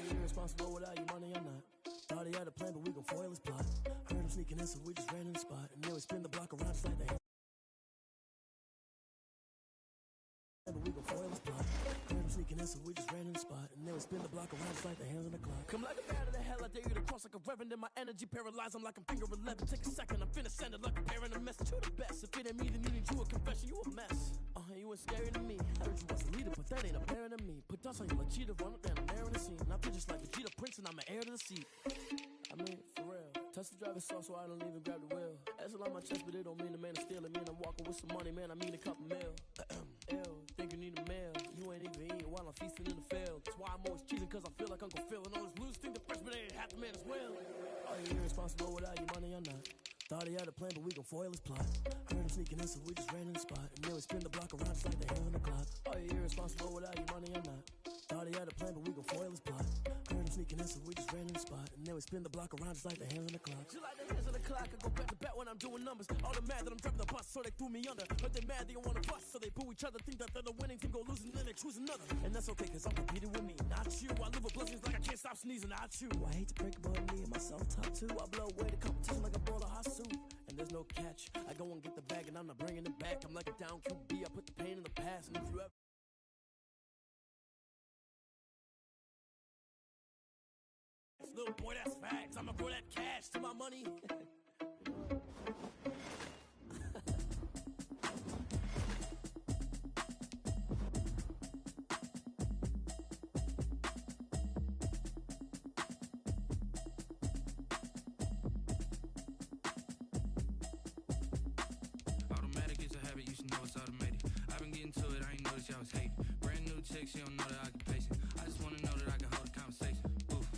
you irresponsible without your money or not? Thought he had a plan, but we gon' foil his plot. Heard him sneaking in, so we just ran in the spot. And then we spin the block around just like the hand. But we gon' foil his plot. Heard him sneaking in, so we just ran in the spot. And then we spin the block around just like the hands on the clock. Come like a bat of the hell, I dare you to cross like a reverend. In my energy paralyzed, I'm like I'm finger 11. Take a second, I'm finna send it like a parent a message to the best. If it ain't me, then you need you a confession, you a mess. You ain't scary to me. I heard you was a leader, but that ain't apparent to me. Put dust on you like cheetah, run up down the air in the scene. Now just like Vegeta Prince, and I'm an heir to the seat. I mean, for real. Touch the driver's soft, so I don't even grab the wheel. That's a lot on my chest, but it don't mean the man is stealing. Mean I'm walking with some money, man. I mean a couple mil. Ew, think you need a meal. You ain't even eating while I'm feasting in the field. That's why I'm always cheating, cause I feel like Uncle Phil. And all this loose think the freshman ain't half the man as well. Are you irresponsible without your money or not? Thought he had a plan, but we gon' foil his plot. Heard him sneaking in, so we just ran in the spot. And then we spin the block around just like the hands on the clock. Are you irresponsible without your money or not? Thought he had a plan, but we gon' foil his plot. Heard him sneaking in, so we just ran in the spot. And then we spin the block around just like the hands on the clock. Just like the hands on the clock, I go back to back when I'm doing numbers. All the mad that I'm driving the bus, so they threw me under. But they mad, they don't wanna bust, so they boo each other. Think that they're the winning team, go losing, then they choose another. And that's okay, cause I'm competing with me, not you. I live with blessings like I can't stop sneezing, not you. I hate to break it, but me and myself top two. I blow away the competition like a bowl of hot soup. And there's no catch, I go and get the bag and I'm not bringing it back. I'm like a down QB, I put the pain in the past. And if you ever little boy, that's facts. I'ma grow that cash to my money. Automatic is a habit, you should know it's automated. I've been getting to it, I ain't noticed y'all was hating. Brand new chick, she don't know the occupation. I just wanna know that I can hold a conversation. Oof,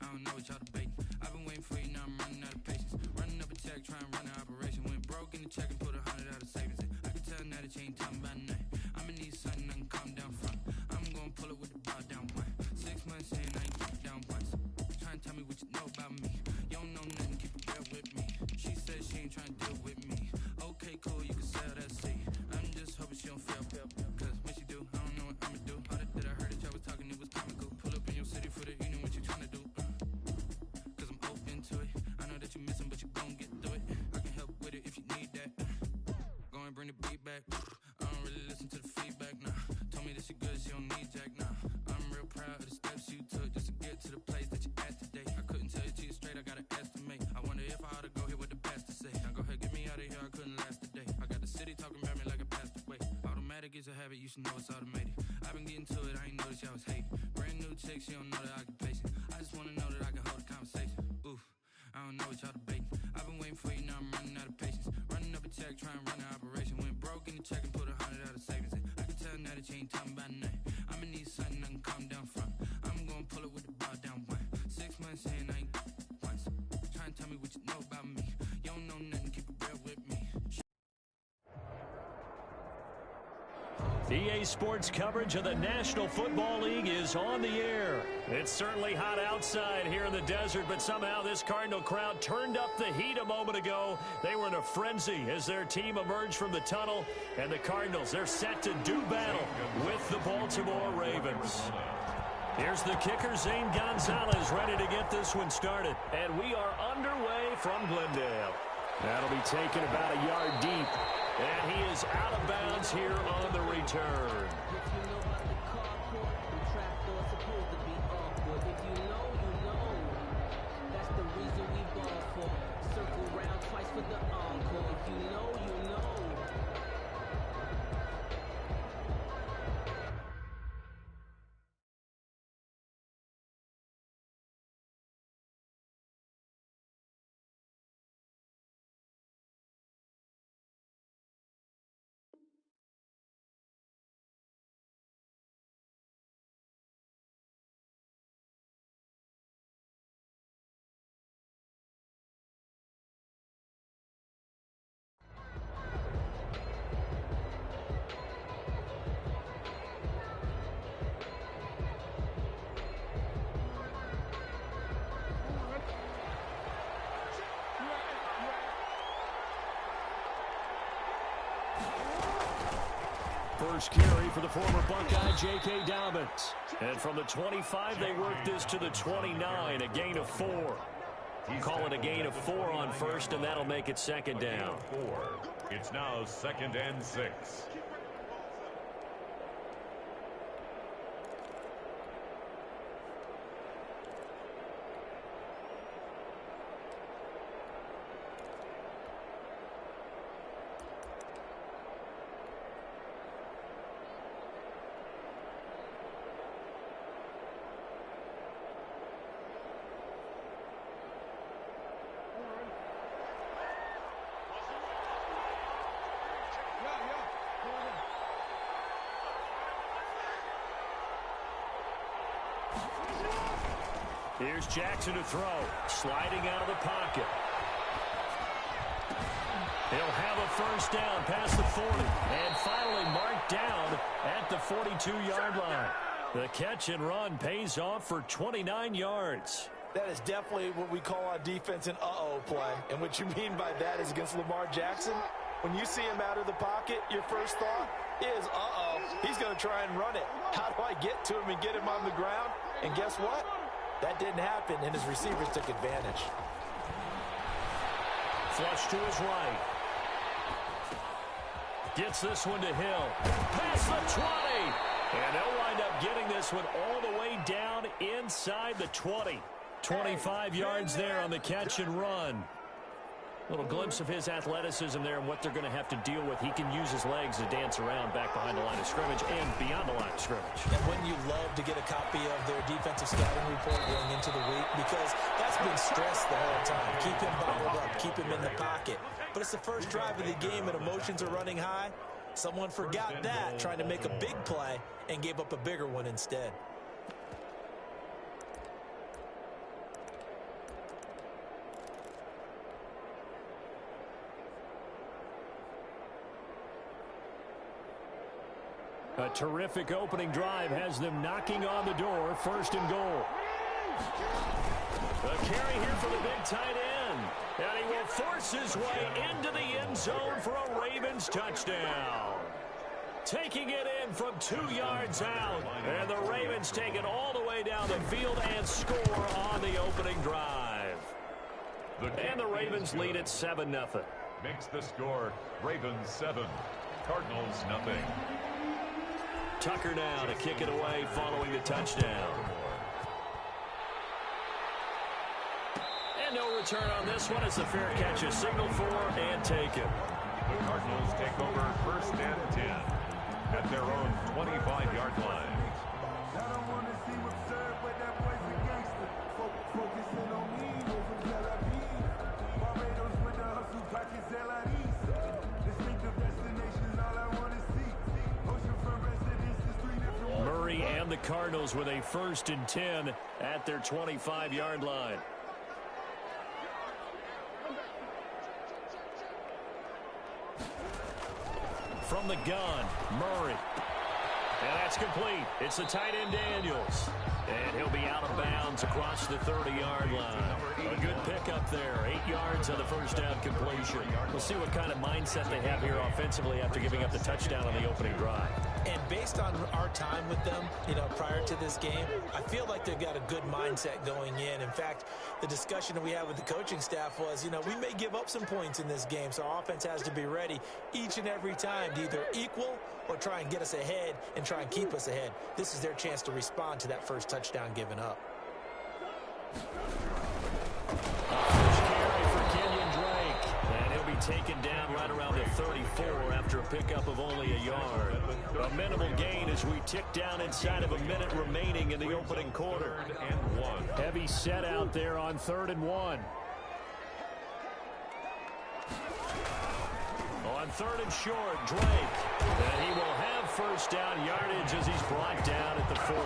I don't know what y'all debating. I've been waiting for you, now I'm running out of patience. Running up a check, trying to run an operation. Went broke in the check and put 100 out of savings in. I can tell now that you ain't talking about nothing. I'ma need something I can calm down from. I'm gonna pull it with the bar down one. 6 months in, I ain't keep it down once. Trying to tell me what you know about me. You don't know nothing, keep it real with me. She said she ain't trying to deal with me. Okay, cool, you can sell that seed. I'm just hoping she don't fail. Cause when she do, I don't know what I'ma do. All that I heard that y'all was talking, it was comical. Pull up in your city for the evening, what you trying to do? Cause I'm open to it. I know that you missing, but you gon' get through it. I can help with it if you need that. Go and bring the beat back. I don't really listen to the feedback, nah. Told me that she good, she don't need Jack, nah. I'm real proud of the steps you took just to get to the place that you at today. I couldn't tell you to you straight, I gotta estimate. I wonder if I ought to go here with the best to say. Now go ahead, get me out of here, I couldn't last a day. I got the city talking about me like I passed away. Automatic is a habit, you should know it's automated. I've been getting to it, I ain't noticed y'all was hating. Brand new chick, she don't know the occupation. I just wanna know that I can hold a conversation. Oof, I don't know what y'all debating. I've been waiting for you, now I'm running out of patience. Running up a check, trying to run an operation. Went broke in the check and put 100 out of savings in. I can tell now that you ain't talking about nothing. I'ma need something I can calm down from. I'm gonna pull it with the bar down one. 6 months in, I ain't once. Trying to tell me what you know about me. You don't know nothing, keep it real with me. EA Sports coverage of the National Football League is on the air. It's certainly hot outside here in the desert, but somehow this Cardinal crowd turned up the heat a moment ago. They were in a frenzy as their team emerged from the tunnel, and the Cardinals, they're set to do battle with the Baltimore Ravens. Here's the kicker, Zane Gonzalez, ready to get this one started. And we are underway from Glendale. That'll be taken about a yard deep. And he is out of bounds here on the return. First carry for the former Buckeye, J.K. Dobbins. And from the 25, they work this to the 29, a gain of 4. Call it a gain of 4 on first, and that'll make it second down. It's now 2nd and 6. Here's Jackson to throw, sliding out of the pocket. He'll have a first down past the 40, and finally marked down at the 42-yard line. The catch and run pays off for 29 yards. That is definitely what we call on defense an uh-oh play. And what you mean by that is against Lamar Jackson, when you see him out of the pocket, your first thought is, uh-oh, he's going to try and run it. How do I get to him and get him on the ground? And guess what? That didn't happen, and his receivers took advantage. Flush to his right. Gets this one to Hill. Past the 20. And they'll wind up getting this one all the way down inside the 20. 25 yards there on the catch and run. Little glimpse of his athleticism there and what they're going to have to deal with. He can use his legs to dance around back behind the line of scrimmage and beyond the line of scrimmage. And wouldn't you love to get a copy of their defensive scouting report going into the week? Because that's been stressed the whole time. Keep him bottled up. Keep him in the pocket. But it's the first drive of the game and emotions are running high. Someone forgot that, trying to make a big play, and gave up a bigger one instead. A terrific opening drive has them knocking on the door, 1st and goal. A carry here for the big tight end. And he will force his way into the end zone for a Ravens touchdown. Taking it in from 2 yards out. And the Ravens take it all the way down the field and score on the opening drive. And the Ravens lead it 7-0. Makes the score Ravens 7, Cardinals nothing. Tucker now to kick it away following the touchdown. And no return on this one as the fair catch is signaled for and taken. The Cardinals take over 1st and 10 at their own 25-yard line. Murray and the Cardinals with a 1st and 10 at their 25-yard line. From the gun, Murray. And that's complete. It's the tight end Daniels. And he'll be out of bounds across the 30-yard line. A good pickup there. 8 yards on the first down completion. We'll see what kind of mindset they have here offensively after giving up the touchdown on the opening drive. And based on our time with them, prior to this game, I feel like they've got a good mindset going in. In fact, the discussion that we had with the coaching staff was, we may give up some points in this game, so our offense has to be ready each and every time to either equal or try and get us ahead and try and keep us ahead. This is their chance to respond to that first touchdown given up. Taken down right around the 34 after a pickup of only a yard. A minimal gain as we tick down inside of a minute remaining in the opening quarter. 3rd and 1. Heavy set out there on 3rd and 1. On 3rd and short, Drake. And he will have first down yardage as he's brought down at the 41.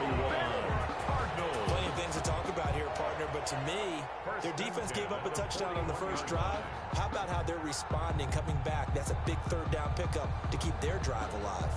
Plenty of things to talk about here, partner, but to me, their defense gave up a touchdown on the first drive. How about how they're responding, coming back? That's a big 3rd down pickup to keep their drive alive.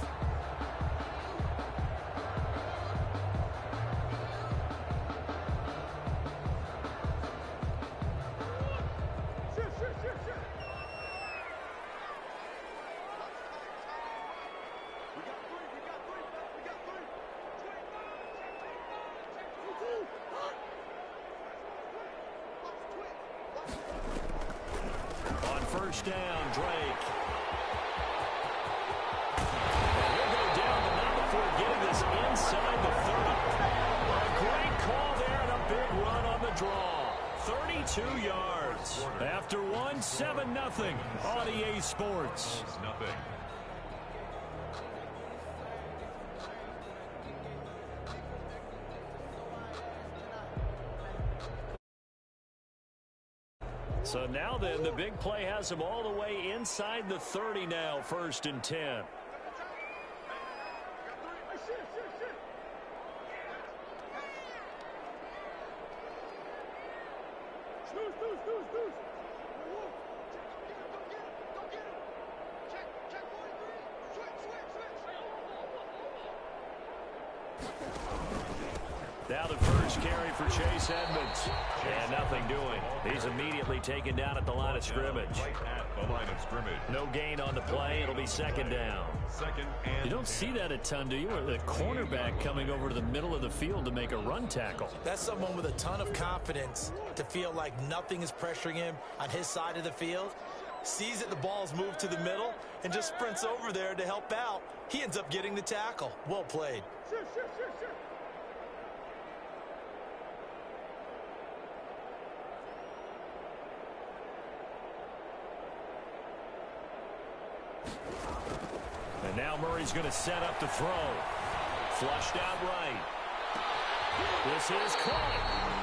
first down, Drake. And he'll go down, but not before getting this inside the 30. A great call there and a big run on the draw. 32 yards. After one, 7-0 on EA Sports. Nothing. So now then, the big play has him all the way inside the 30 now, 1st and 10. Now the first carry for Chase Edmonds. And nothing doing. He's immediately taken down at the line of scrimmage. Right at the line of scrimmage. No gain on the play. It'll be 2nd down. You don't see that a ton, do you? Or the cornerback coming over to the middle of the field to make a run tackle. That's someone with a ton of confidence to feel like nothing is pressuring him on his side of the field. Sees that the ball's moved to the middle and just sprints over there to help out. He ends up getting the tackle. Well played. And now Murray's going to set up to throw. Flushed out right. This is caught.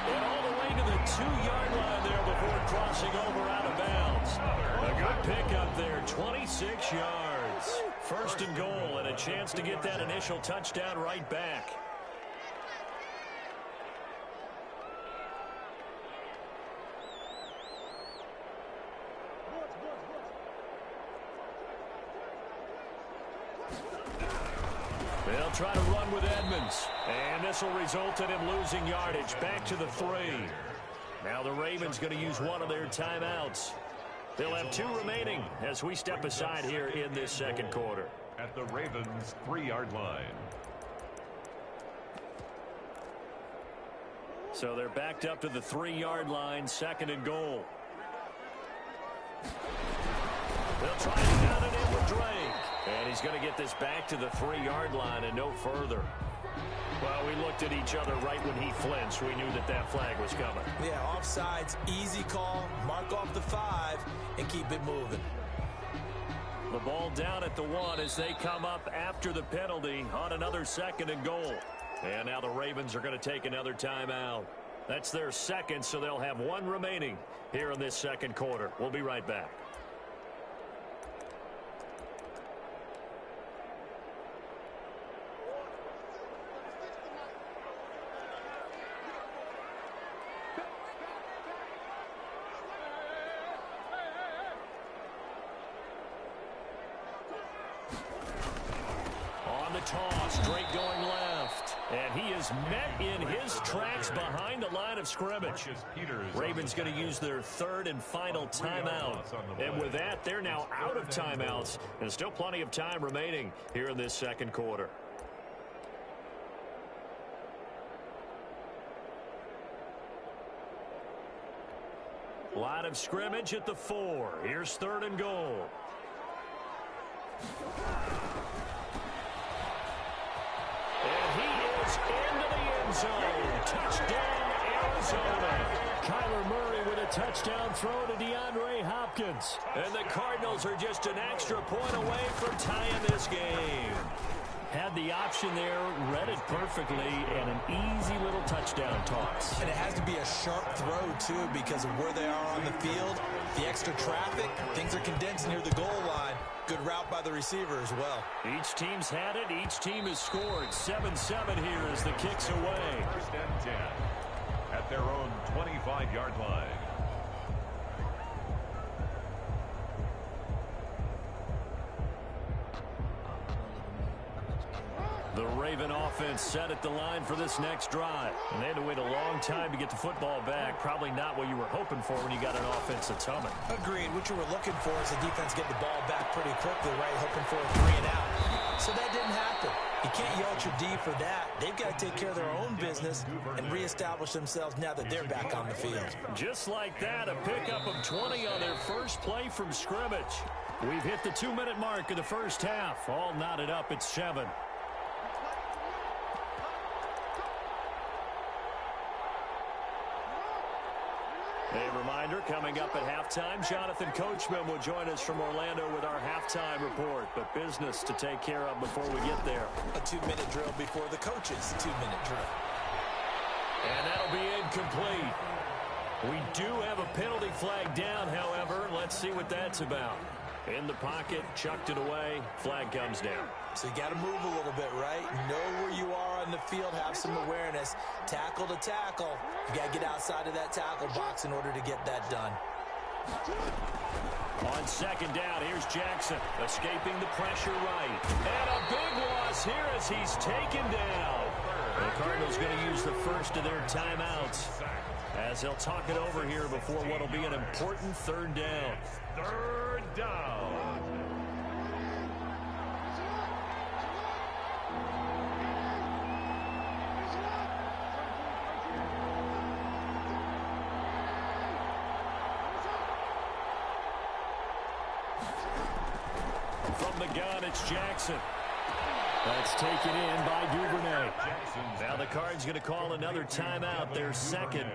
And all the way to the 2-yard line there before crossing over out of bounds. A good pickup there, 26 yards. 1st and goal and a chance to get that initial touchdown right back. They'll try to run with Edmonds. And this will result in him losing yardage back to the 3. Now the Ravens going to use one of their timeouts. They'll have 2 remaining as we step aside here in this 2nd quarter. At the Ravens' 3-yard line. So they're backed up to the 3-yard line, 2nd and goal. They'll try to down it in with Drake. And he's going to get this back to the 3-yard line and no further. Well, we looked at each other right when he flinched. We knew that that flag was coming. Yeah, offsides, easy call. Mark off the 5 and keep it moving. The ball down at the 1 as they come up after the penalty on another 2nd and goal. And now the Ravens are going to take another timeout. That's their 2nd, so they'll have 1 remaining here in this 2nd quarter. We'll be right back. Toss, Drake going left. And he is met in his tracks behind the line of scrimmage. Ravens going to use their 3rd and final timeout. And with that, they're now out of timeouts. And still plenty of time remaining here in this 2nd quarter. Line of scrimmage at the 4. Here's 3rd and goal. And he is into the end zone. Touchdown, Arizona. Kyler Murray with a touchdown throw to DeAndre Hopkins. And the Cardinals are just an extra point away from tying this game. Had the option there, read it perfectly, and an easy little touchdown toss. And it has to be a sharp throw, too, because of where they are on the field. The extra traffic, things are condensed near the goal line. Good route by the receiver as well. Each team's had it. Each team has scored. 7-7 here as the kick's away. 1st and 10 at their own 25-yard line. The Raven offense set at the line for this next drive. And they had to wait a long time to get the football back. Probably not what you were hoping for when you got an offense that's humming. Agreed. What you were looking for is the defense get the ball back pretty quickly, right? Hoping for a 3 and out. So that didn't happen. You can't yell at your D for that. They've got to take care of their own business and reestablish themselves now that they're back on the field. Just like that, a pickup of 20 on their first play from scrimmage. We've hit the 2-minute mark of the first half. All knotted up at 7. A reminder, coming up at halftime, Jonathan Coachman will join us from Orlando with our halftime report. But business to take care of before we get there. A 2-minute drill before the coach's 2-minute drill. And that'll be incomplete. We do have a penalty flag down, however. Let's see what that's about. In the pocket, chucked it away, flag comes down. So you got to move a little bit, right? Know where you are on the field, have some awareness. Tackle to tackle. You got to get outside of that tackle box in order to get that done. On second down, here's Jackson, escaping the pressure right. And a big loss here as he's taken down. The Cardinals going to use the first of their timeouts as they'll talk it over here before what will be an important third down. Third down. From the gun, it's Jackson. That's taken in by Duvernay. Now the Cards going to call another timeout, their second,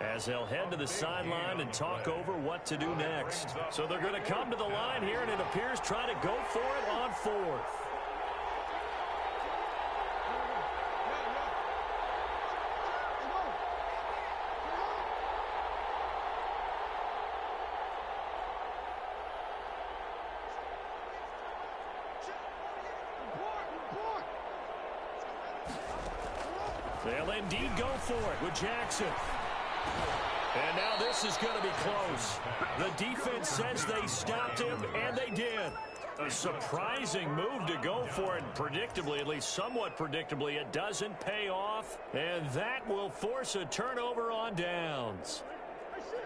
as they'll head to the sideline and talk over what to do next. So they're going to come to the line here, and it appears try to go for it on 4th. They'll indeed go for it with Jackson. And now this is going to be close. The defense says they stopped him, and they did. A surprising move to go for it. Predictably, at least somewhat predictably, it doesn't pay off. And that will force a turnover on downs.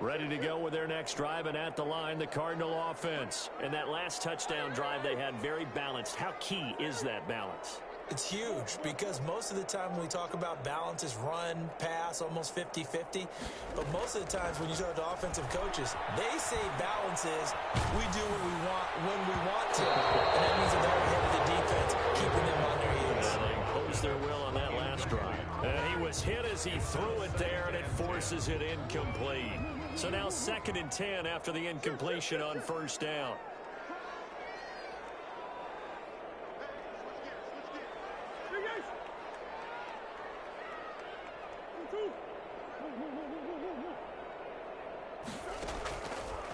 Ready to go with their next drive, and at the line, the Cardinal offense. And that last touchdown drive they had very balanced. How key is that balance? It's huge because most of the time when we talk about balance is run, pass, almost 50-50. But most of the times when you talk to offensive coaches, they say balance is we do what we want when we want to. And that means that they're ahead of the defense, keeping them on their heels. They imposed their will on that last drive. And he was hit as he threw it there, and it forces it incomplete. So now 2nd and 10 after the incompletion on first down.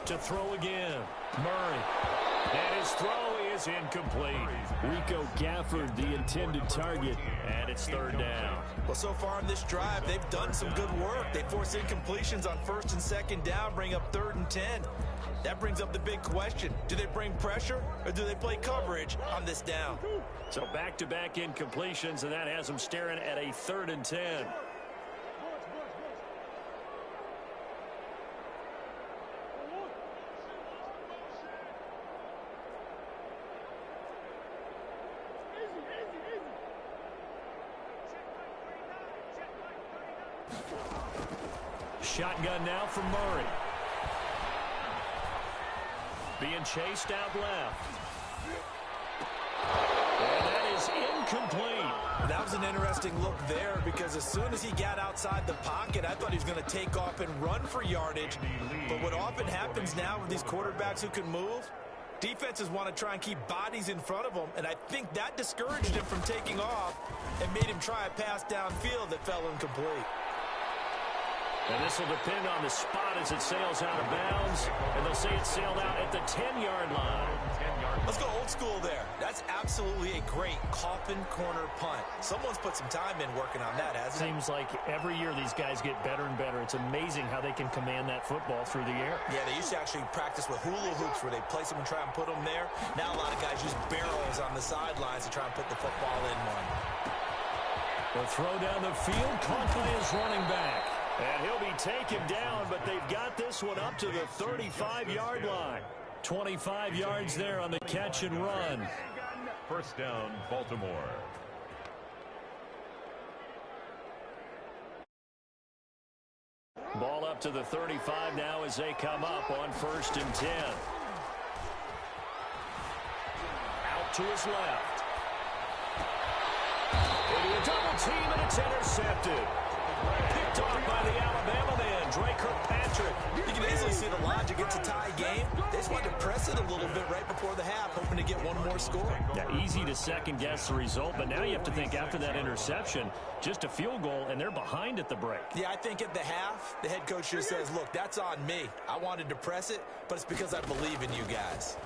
To throw again, Murray. And his throw is incomplete. Rico Gafford, the intended target, and it's 3rd down. Well, so far in this drive, they've done some good work. They force incompletions on 1st and 2nd down, bring up 3rd and 10. That brings up the big question. Do they bring pressure, or do they play coverage on this down? So back-to-back incompletions, and that has them staring at a 3rd and 10. Shotgun now from Murray. Being chased out left. And that is incomplete. That was an interesting look there because as soon as he got outside the pocket, I thought he was going to take off and run for yardage. But what often happens now with these quarterbacks who can move, defenses want to try and keep bodies in front of them, and I think that discouraged him from taking off and made him try a pass downfield that fell incomplete. And this will depend on the spot as it sails out of bounds. And they'll say it sailed out at the 10-yard line. Let's go old school there. That's absolutely a great coffin corner punt. Someone's put some time in working on that, hasn't it? Seems like every year these guys get better and better. It's amazing how they can command that football through the air. Yeah, they used to actually practice with hula hoops where they place them and try and put them there. Now a lot of guys use barrels on the sidelines to try and put the football in one. The throw down the field, caught by his running back. And he'll be taken down, but they've got this one up to the 35-yard line. 25 yards there on the catch and run. First down, Baltimore. Ball up to the 35 now as they come up on 1st and 10. Out to his left. It'll be a double team, and it's intercepted. Picked off by the Alabama man, Drake Kirkpatrick. You can easily see the logic. It's a tie game. They just wanted to press it a little bit right before the half, hoping to get one more score. Yeah, easy to second-guess the result, but now you have to think after that interception, just a field goal, and they're behind at the break. Yeah, I think at the half, the head coach just says, look, that's on me. I wanted to press it, but it's because I believe in you guys.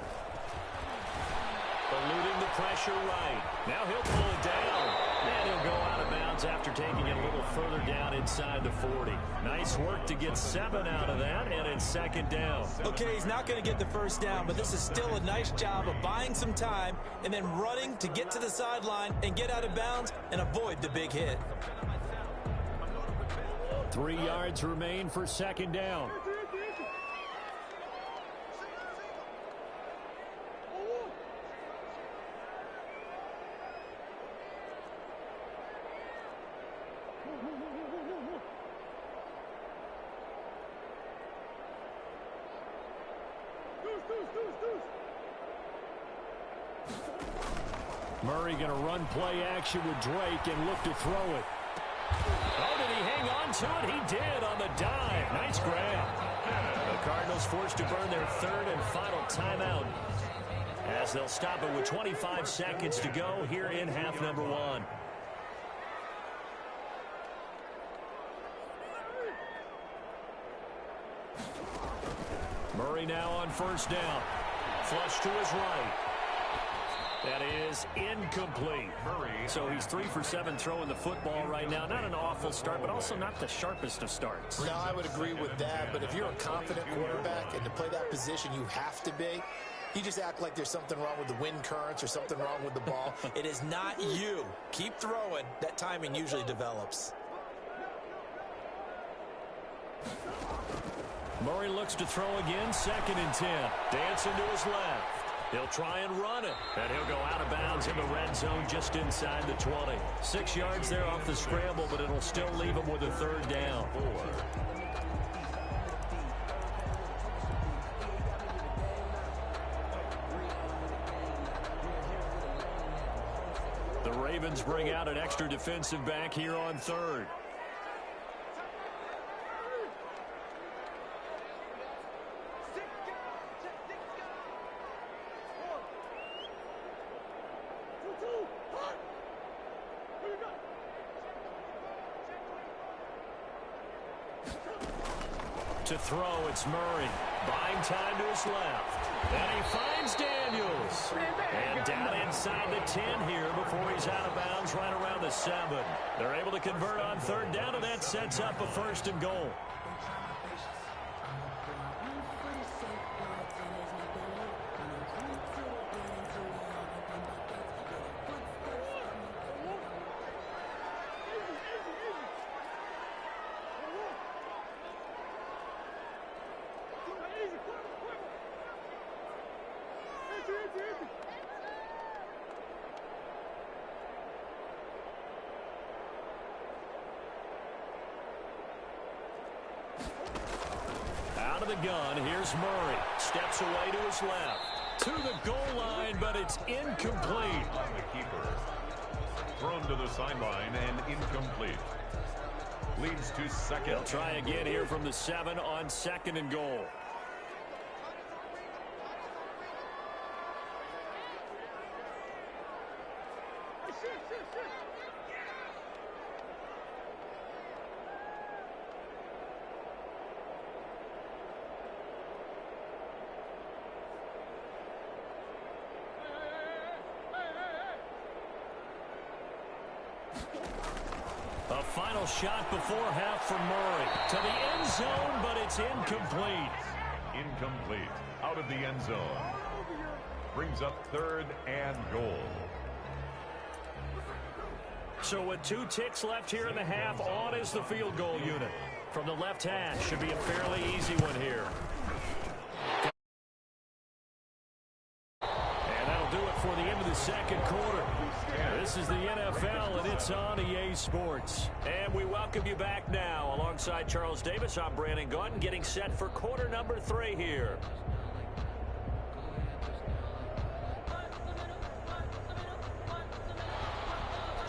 Eluding the pressure right. Now he'll pull it down. And he'll go out of bounds after taking it a little further down inside the 40. Nice work to get 7 out of that, and it's 2nd down. Okay, he's not going to get the first down, but this is still a nice job of buying some time and then running to get to the sideline and get out of bounds and avoid the big hit. 3 yards remain for 2nd down. Murray going to run play action with Drake and look to throw it. Oh, did he hang on to it? He did on the dive. Nice grab. The Cardinals forced to burn their 3rd and final timeout as they'll stop it with 25 seconds to go here in half number 1. Murray now on 1st down. Flush to his right. That is incomplete. So he's 3 for 7 throwing the football right now. Not an awful start, but also not the sharpest of starts. No, I would agree with that. But if you're a confident quarterback and to play that position, you have to be. You just act like there's something wrong with the wind currents or something wrong with the ball. It is not you. Keep throwing. That timing usually develops. Murray looks to throw again. 2nd and 10. Dancing to his left. He'll try and run it, and he'll go out of bounds in the red zone just inside the 20. 6 yards there off the scramble, but it'll still leave him with a 3rd down. The Ravens bring out an extra defensive back here on 3rd. To throw, it's Murray. Buying time to his left. And he finds Daniels. And down inside the 10 here before he's out of bounds right around the 7. They're able to convert on 3rd down, and that sets up a 1st and goal. Out of the gun, here's Murray. Steps away to his left. To the goal line, but it's incomplete. On the keeper. Thrown to the sideline and incomplete. Leads to 2nd. They'll try again here from the 7 on 2nd and goal. final shot before half for Murray. To the end zone, but it's incomplete. Incomplete. Out of the end zone. Brings up 3rd and goal. So with 2 ticks left here in the half, on is the field goal unit. From the left hash, should be a fairly easy one here. And that'll do it for the end of the second quarter. This is the NFL, and it's on EA Sports. And we welcome you back now. Alongside Charles Davis, I'm Brandon Gaudin, getting set for quarter number 3 here.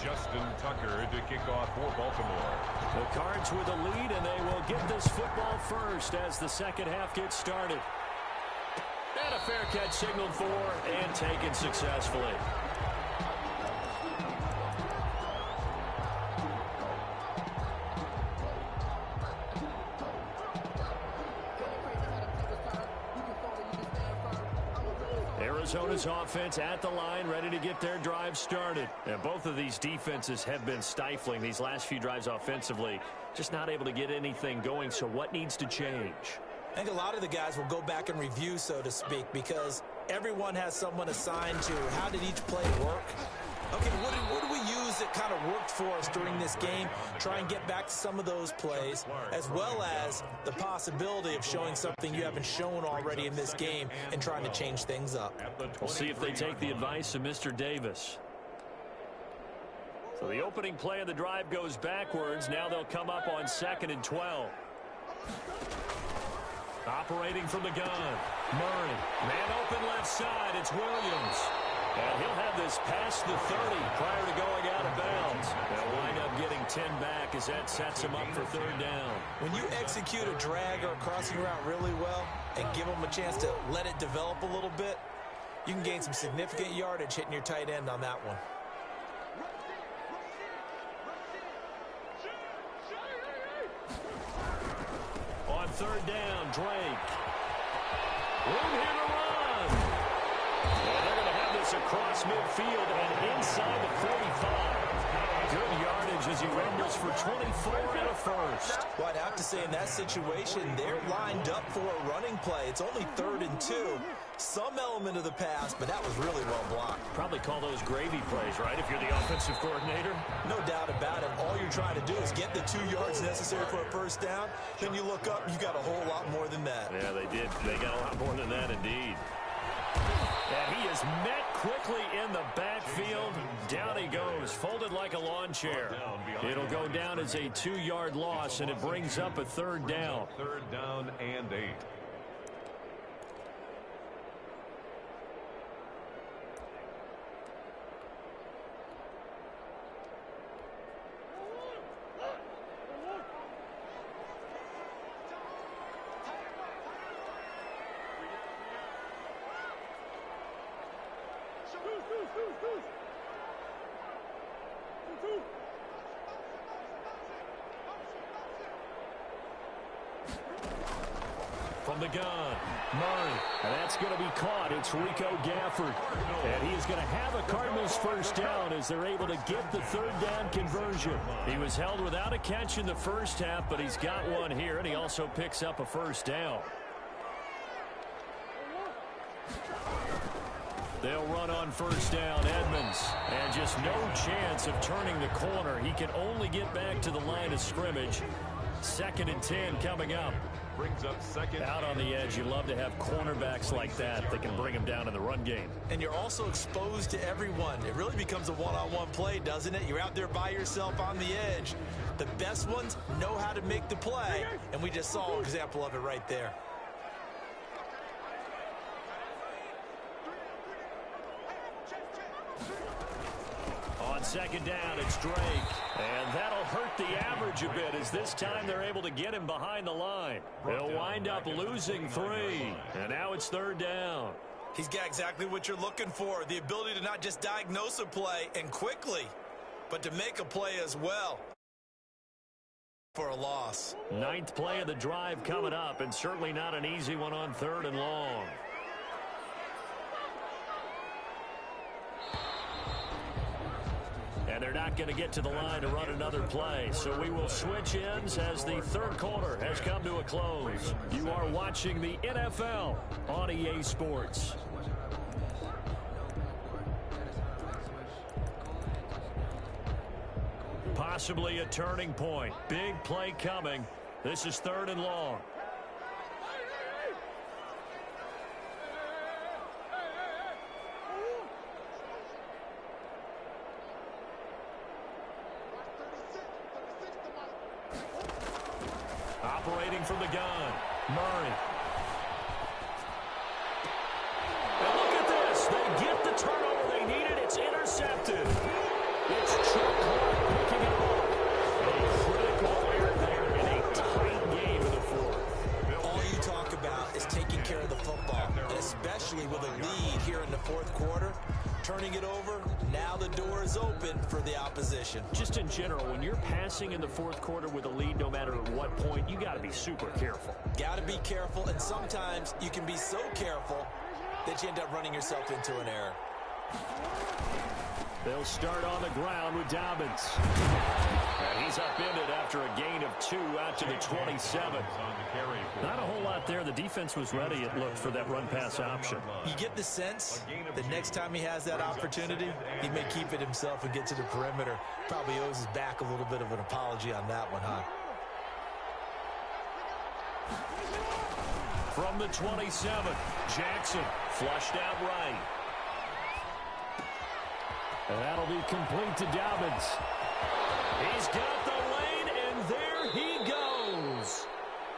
Justin Tucker to kick off for Baltimore. The Cards with a lead, and they will get this football first as the second half gets started. And a fair catch signaled for and taken successfully. Arizona's offense at the line, ready to get their drive started. And both of these defenses have been stifling these last few drives offensively. Just not able to get anything going, so what needs to change? I think a lot of the guys will go back and review, so to speak, because everyone has someone assigned to how did each play work. Okay, what do we use that kind of worked for us during this game? Try and get back to some of those plays, as well as the possibility of showing something you haven't shown already in this game and trying to change things up. We'll see if they take the advice of Mr. Davis. So the opening play of the drive goes backwards. Now they'll come up on 2nd and 12. Operating from the gun. Murray. Man open left side. It's Williams. And he'll have this past the 30 prior to going out of bounds. They'll wind up getting 10 back as that sets him up for 3rd down. When you execute a drag or a crossing route really well and give them a chance to let it develop a little bit, you can gain some significant yardage hitting your tight end on that one. On 3rd down, Drake. Room here to run. And they're going to have this across midfield and inside the 45. Good yardage as he rumbles for 24 and a first. Well, I'd have to say in that situation, they're lined up for a running play. It's only 3rd and 2. Some element of the pass, but that was really well blocked. Probably call those gravy plays, right, if you're the offensive coordinator? No doubt about it. All you're trying to do is get the 2 yards necessary for a first down. Then you look up, you got a whole lot more than that. Yeah, they did. They got a lot more than that, indeed. And he is met quickly in the backfield. Down he goes, folded like a lawn chair. It'll go down as a 2-yard loss, and it brings up a 3rd down. 3rd down and 8. From the gun, Murray, and that's going to be caught. It's Rico Gafford, and he is going to have a Cardinals first down as they're able to get the 3rd down conversion. He was held without a catch in the first half, but he's got one here, and he also picks up a first down. They'll run on first down, Edmonds, and just no chance of turning the corner. He can only get back to the line of scrimmage. 2nd and 10 coming up. Brings up 2nd. Out on the edge, you love to have cornerbacks like that that can bring them down in the run game. And you're also exposed to everyone. It really becomes a one-on-one play, doesn't it? You're out there by yourself on the edge. The best ones know how to make the play, and we just saw an example of it right there. On 2nd down, it's Drake. And that'll hurt the average a bit as this time they're able to get him behind the line. They'll wind up losing 3. And now it's 3rd down. He's got exactly what you're looking for. The ability to not just diagnose a play and quickly, but to make a play as well for a loss. 9th play of the drive coming up, and certainly not an easy one on 3rd and long. And they're not going to get to the line to run another play. So we will switch ends as the third quarter has come to a close. You are watching the NFL on EA Sports. Possibly a turning point. Big play coming. This is 3rd and long. Operating from the gun, Murray. And look at this. They get the turnover they needed. It's intercepted. It's Chuck Clark picking it off. A critical error there in a tight game in the fourth. All you talk about is taking care of the football, and especially with a lead here in the fourth quarter. Turning it over, now the door is open for the opposition. Just in general, when you're passing in the fourth quarter with a lead, no matter at what point, you got to be super careful. Got to be careful, and sometimes you can be so careful that you end up running yourself into an error. They'll start on the ground with Dobbins. And he's upended after a gain of 2 out to the 27. Not a whole lot there. The defense was ready, it looked, for that run-pass option. You get the sense that next time he has that opportunity, he may keep it himself and get to the perimeter. Probably owes his back a little bit of an apology on that one, huh? From the 27, Jackson flushed out right. And that'll be complete to Dobbins. He's got the lane, and there he goes.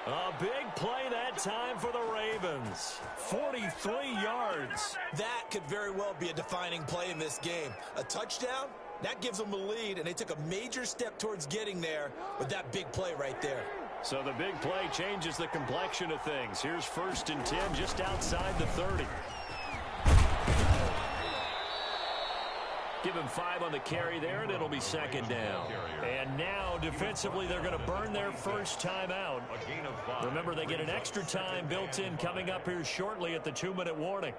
A big play that time for the Ravens. 43 yards. That could very well be a defining play in this game. A touchdown, that gives them a lead, and they took a major step towards getting there with that big play right there. So the big play changes the complexion of things. Here's 1st and 10 just outside the 30. Give him 5 on the carry there, and it'll be 2nd down. And now, defensively, they're going to burn their first timeout. Remember, they get an extra time built in coming up here shortly at the 2-minute warning.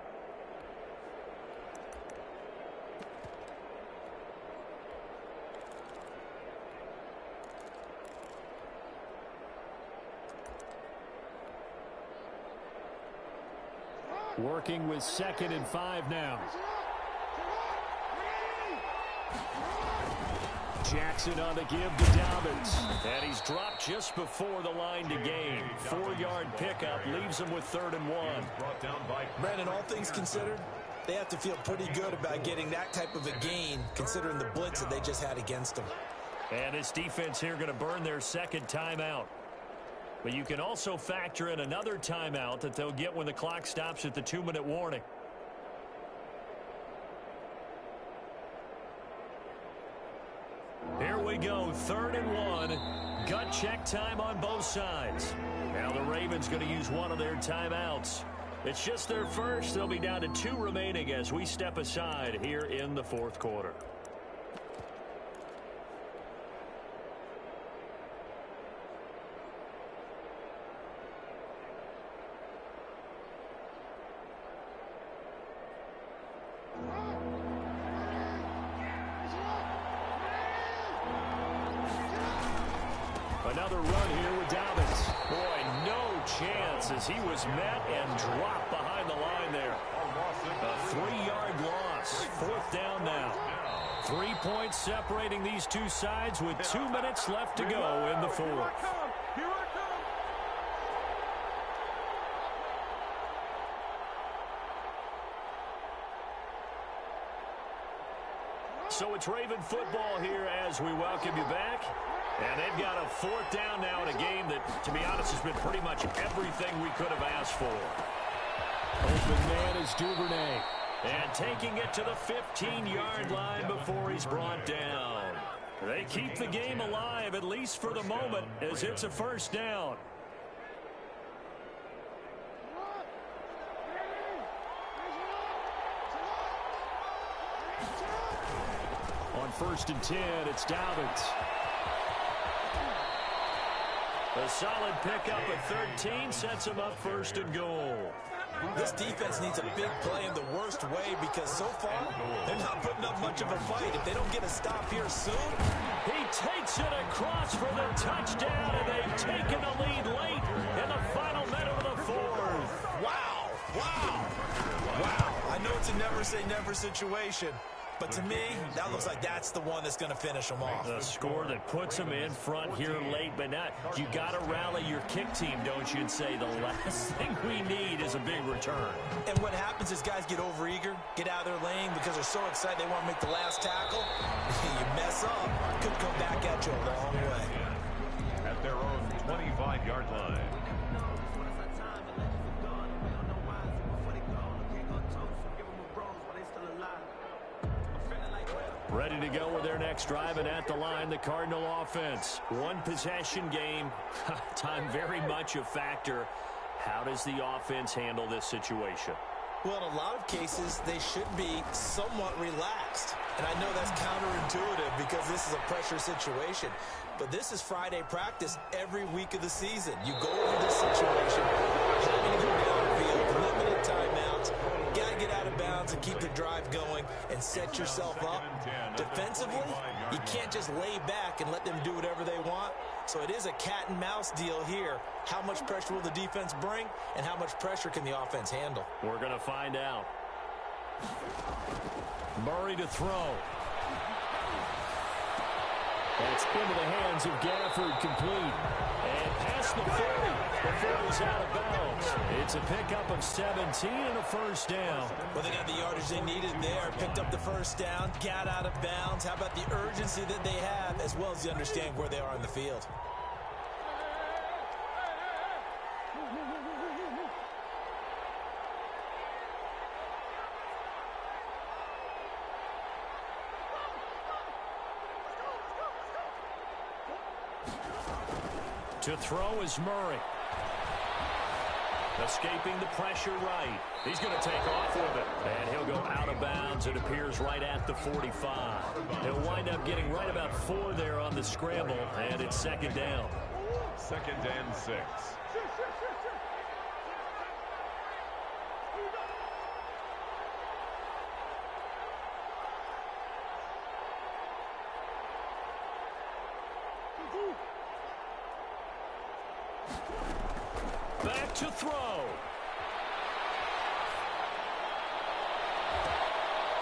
Working with 2nd and 5 now. Jackson on the give to Dobbins. And he's dropped just before the line to gain. 4-yard pickup leaves him with 3rd and 1. Brandon, all things considered, they have to feel pretty good about getting that type of a gain, considering the blitz that they just had against them. And this defense here going to burn their 2nd timeout. But you can also factor in another timeout that they'll get when the clock stops at the 2-minute warning. Here we go, 3rd and 1. Gut check time on both sides. Now the Ravens going to use one of their timeouts. It's just their first. They'll be down to 2 remaining as we step aside here in the fourth quarter. Another run here with Dobbins. Boy, no chance as he was met and dropped behind the line there. A 3-yard loss. 4th down now. 3 points separating these two sides with 2 minutes left to go in the fourth. So it's Raven football here as we welcome you back. And they've got a 4th down now in a game that, to be honest, has been pretty much everything we could have asked for. Open man is Duvernay. And taking it to the 15-yard line before he's brought down. They keep the game alive, at least for the moment, as it's a 1st down. On 1st and 10, it's Dobbins. A solid pickup at 13 sets him up 1st and goal. This defense needs a big play in the worst way because so far, they're not putting up much of a fight. If they don't get a stop here soon. He takes it across for the touchdown, and they've taken the lead late in the final minute of the fourth. Wow. Wow. Wow. I know it's a never-say-never situation. But to me, that looks like that's the one that's going to finish them off. A score that puts them in front here late, but not. You got to rally your kick team, don't you, and say the last thing we need is a big return. And what happens is guys get overeager, get out of their lane because they're so excited they want to make the last tackle. You mess up, could come back at you a long way. At their own 25-yard line. Ready to go with their next drive, and at the line, the Cardinal offense. One possession game. Time very much a factor. How does the offense handle this situation? Well, in a lot of cases, they should be somewhat relaxed. And I know that's counterintuitive because this is a pressure situation. But this is Friday practice every week of the season. You go over this situation, having to go downfield, limited timeouts, got to get out of bounds and keep the drive going and set yourself up. Defensively, you can't just lay back and let them do whatever they want. So it is a cat and mouse deal here. How much pressure will the defense bring, and how much pressure can the offense handle? We're going to find out. Murray to throw. That's into the hands of Gafford, complete. And past the 30 before he's out of bounds. It's a pickup of 17 and a first down. Well, they got the yardage they needed there. Picked up the first down, got out of bounds. How about the urgency that they have, as well as you understand where they are in the field? To throw is Murray. Escaping the pressure right. He's going to take off with it. And he'll go out of bounds. It appears right at the 45. He'll wind up getting right about 4 there on the scramble. And it's second down. 2nd and 6. Back to throw.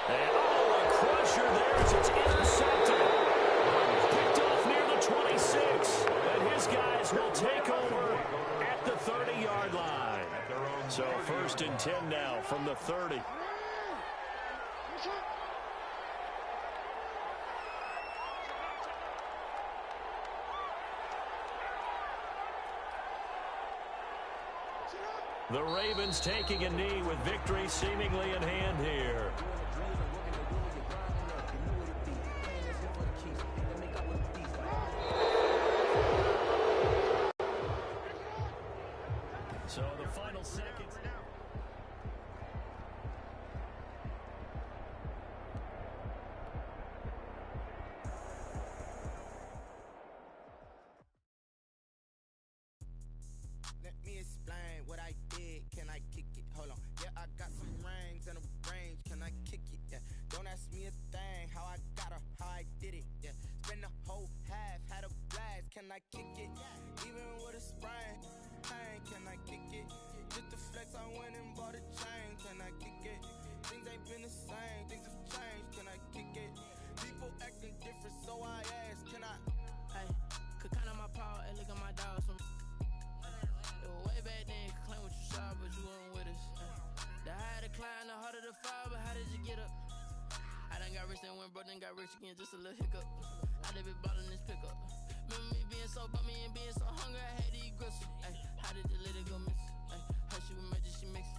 And a crusher there as it's intercepted. Picked off near the 26. And his guys will take over at the 30-yard line. So 1st and 10 now from the 30. The Ravens taking a knee with victory seemingly in hand here. So the final seconds now. Let me explain what I did. Can I kick it? Hold on. Yeah, I got some rings and a range. Can I kick it? Yeah. Don't ask me a thing. How I got her, how I did it. Yeah. Spend the whole half, had a blast. Can I kick it? Even with a sprain. Pain, can I kick it? Just to flex, I went and bought a chain. Can I kick it? Things ain't been the same. Things have changed. Can I kick it? People acting different, so I asked. Can I? Hey, could count on my power and look at my dogs. It was way back then, could claim what you saw, but you weren't with us. The higher the climb, the harder the fall, but how did you get up? I done got rich, then went broke, then got rich again, just a little hiccup. I done been ballin' this pickup. Remember me being so bummy and being so hungry, I had to eat gristle. Ay, how did the lady go miss? Ay, her she was magic, she mixed.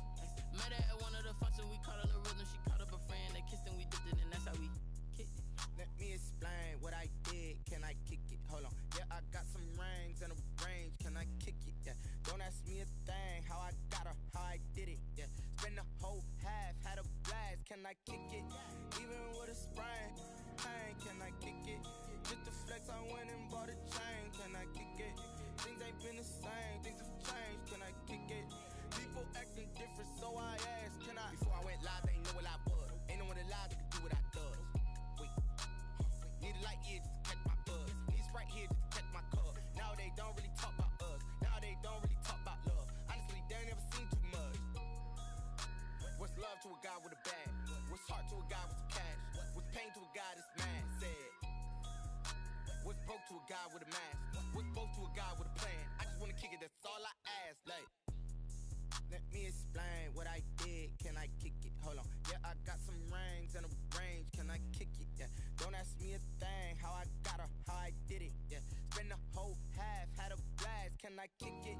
Met her at one of the functions, we caught a little rhythm, she caught up a friend, they kissed and we dipped it, and that's how we kicked it. Let me explain what I did. Can I kick it? Hold on. Yeah, I got some rings and a range. Can I kick it? Yeah. Don't ask me a thing. How I got her, how I did it. Yeah. Spend the whole half, had a blast. Can I kick it? Even with a sprain. Pain, can I kick it? Just to flex, I went and bought a chain. Can I kick it? Things ain't been the same. Things have changed. Can I kick it? People acting different, so I asked, can I? Before I went live, they ain't know what I was. Ain't no one alive that could do what I does. Wait, need a light here just to catch my buzz. Need Sprite here just to catch my cup. Now they don't really talk about us. Now they don't really talk about love. Honestly, they ain't never seen too much. What's love to a guy with a bag? What's heart to a guy with some cash? What's pain to a guy that's mad? Said. What's broke to a guy with a mask? What's broke to a guy with a plan? I just wanna kick it, that's all I ask. Like, let me explain what I did. Can I kick it? Hold on. Yeah, I got some rings and a range. Can I kick it? Yeah. Don't ask me a thing. How I got her, how I did it. Yeah. Spend the whole half, had a blast. Can I kick it?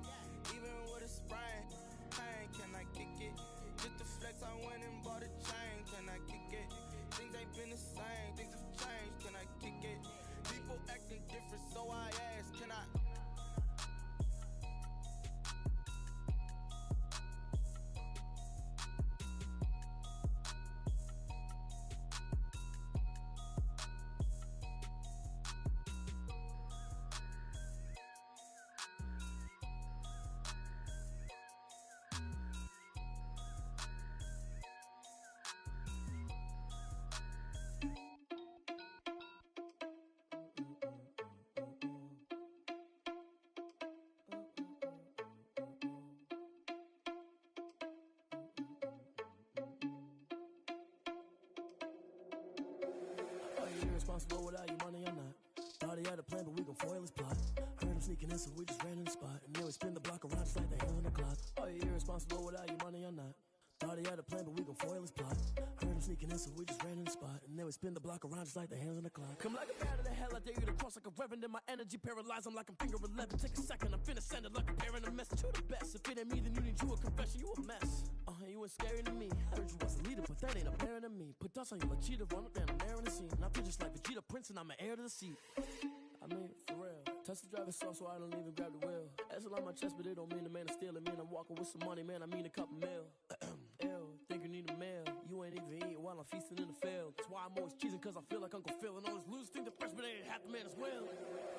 Even with a sprain. Pain, can I kick it? Just the flex, I went and bought a chain. Can I kick it? Things ain't been the same. Things have changed. Can I kick it? People acting different, so I ask, can I? Irresponsible without your money or not. Thought he had a plan, but we gon' foil his plot. Heard him sneaking in, so we just ran in the spot. And then we spin the block around just like the hands on the clock. Are you irresponsible without your money or not? Thought he had a plan, but we gon' foil his plot. Heard him sneaking in, so we just ran in the spot. And then we spin the block around just like the hands on the clock. Come like a bat of the hell, I dare you to cross like a reverend. In my energy paralyzed, I'm like I'm finger 11. Take a second, I'm finna send it like a parent a message to the best. If it ain't me, then you need you a confession, you a mess. You ain't scary to me. I heard you was a leader, but that ain't apparent to me. Put dust on you like cheetah, run up down the air in the scene. And I feel just like Vegeta Prince, and I'm an heir to the seat. I mean, for real. Touch the driver's soft, so I don't even grab the wheel. That's on my chest, but it don't mean the man is stealing. Man, I'm walking with some money, man, I mean a couple mil. Ew, think you need a meal. You ain't even eating while I'm feasting in the field. That's why I'm always cheesing, cause I feel like Uncle Phil. And all this loose think the freshman ain't half the man as well.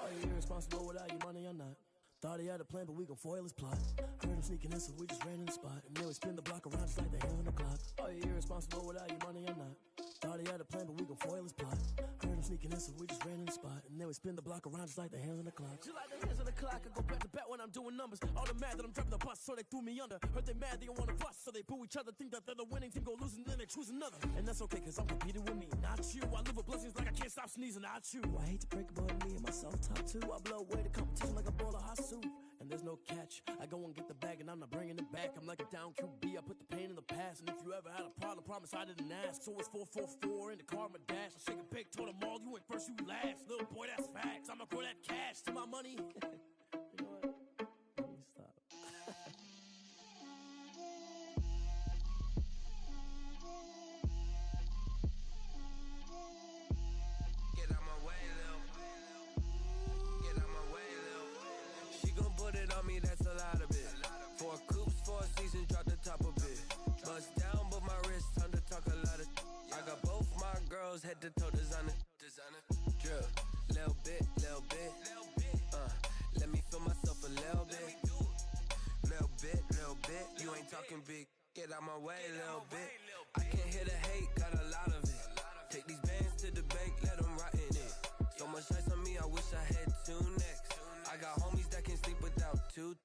Are you irresponsible without your money or not? Thought he had a plan, but we gon' foil his plot. Heard him sneaking in, so we just ran in the spot. And then we spin the block around just like the hands on the clock. Are you irresponsible without your money or not? Thought he had a plan, but we gon' foil his plot. Heard him sneaking in, so we just ran in the spot. And then we spin the block around just like the hands on the clock. Just like the hands on the clock, I go back to back when I'm doing numbers. All the mad that I'm driving the bus, so they threw me under. Heard they mad, they don't wanna bust, so they boo each other. Think that they're the winning team, go losing, then they choose another. And that's okay, cause I'm competing with me, not you. I live with blessings like I can't stop sneezing, not you. I hate to break it, but me and myself top too. I blow away the competition like a bowl of hot soup. And there's no catch. I go and get the bag and I'm not bringing it back. I'm like a down QB, I put the pain in the past. And if you ever had a problem, promise I didn't ask. So it's 444 in the car, my dash. I shake a big, told them all, you went first, you last. Little boy, that's facts. I'ma grow that cash to my money. You know what? Let me stop. Get out my way, Lil. Get out my way, Lil. She gon' put it on me, that's a lot of it. 4 coops, 4 seasons, drop the top of it. Bust down, but my wrist, time to talk a lot of. I got both my girls, head to toe designer. Drill, little bit, little bit. Let me feel myself a little bit. Little bit. You ain't talking big. Get out my way, little bit. I can't hear the hate, got a lot of it. Take these bands to the bank, let them rot in it. So much ice on me, I wish I had 2 necks. I got homies that can sleep without 2.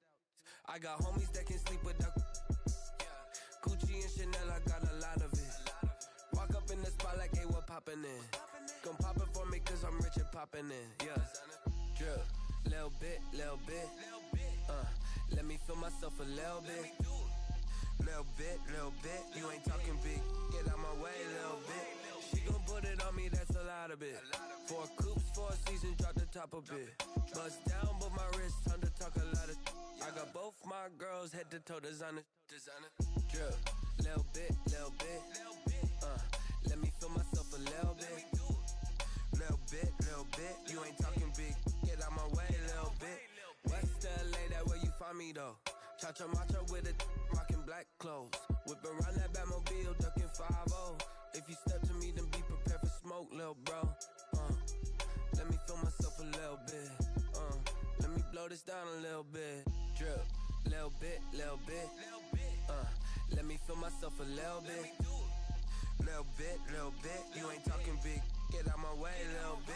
I got homies that can sleep without. Gucci and Chanel, I got a lot of it. Walk up in the spot like, hey, what poppin' in? Gon' pop it for me, cause I'm rich and poppin' in. Yeah, drill, little bit. Let me feel myself a little bit. Little bit. You ain't talking big. Get out my way, little bit. She gon' put it on me, that's a lot of it. 4 coops, 4 seasons, drop the top of it. Bust down, but my wrist, time to talk a lot of. I got both my girls, head to toe designer. Drill, little bit. Let me feel myself a little bit. Little bit. You ain't talking big. Get out my way, little bit. West LA, that where you find me though. Cha-cha matcha with it, rockin' black clothes. Whip around that Batmobile, ducking 5-0. If you step to me, then be prepared for smoke, lil' bro. Let me feel myself a little bit. Let me blow this down a little bit. Drip, little bit. Let me feel myself a little bit. Little bit. You ain't talking big. Get out my way, little bit.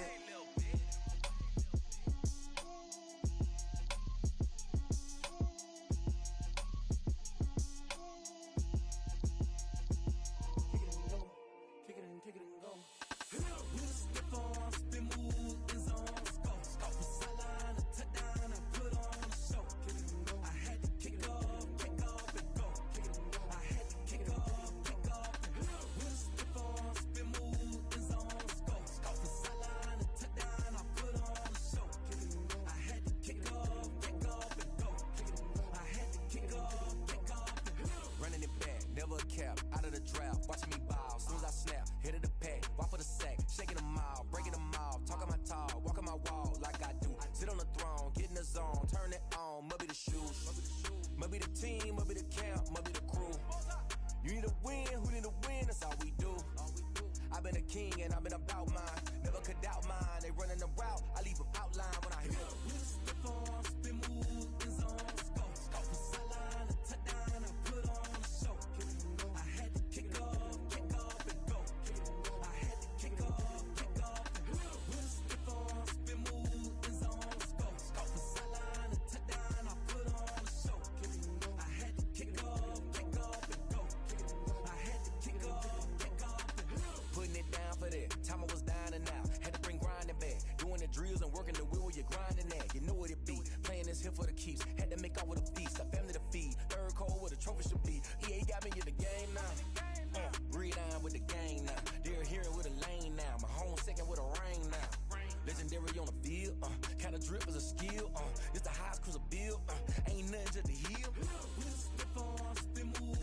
Out of the drought, watching me ball. Soon as I snap, hit of the pack, walk for the sack, shaking them all, breaking them all, talking my tall, walking my wall like I do. Sit on the throne, get in the zone, turn it on, must be the shoes, must be the team, must be the camp, must be the crew. You need a win, who need a win? That's all we do. I've been a king and I've been about mine, never could doubt mine. They running the route, I leave them outline when I hit them. Spin move, in zone, scope for sideline, a touchdown, I put on a show. Kick off and go. I had to kick off and go. With a stiff arm, spin move, in zone, scope for sideline, a touchdown, I put on a show. I had to kick off and go. I had to kick off and go. Putting it down for that, time I was dying and out. Had to bring grinding back, doing the drills and working the wheel where you're grinding at. You know what it be, playing this here for the keeps. Had to make out with a feast, a family to feed. Third cold where the trophy should be. EA got me in the game now. Read on with the gang now. They're hearing with a lane now. My home second with a rain now. Legendary on the field. Kind of drip is a skill. It's the highest cruiser bill. Ain't nothing just to heal. Spin move,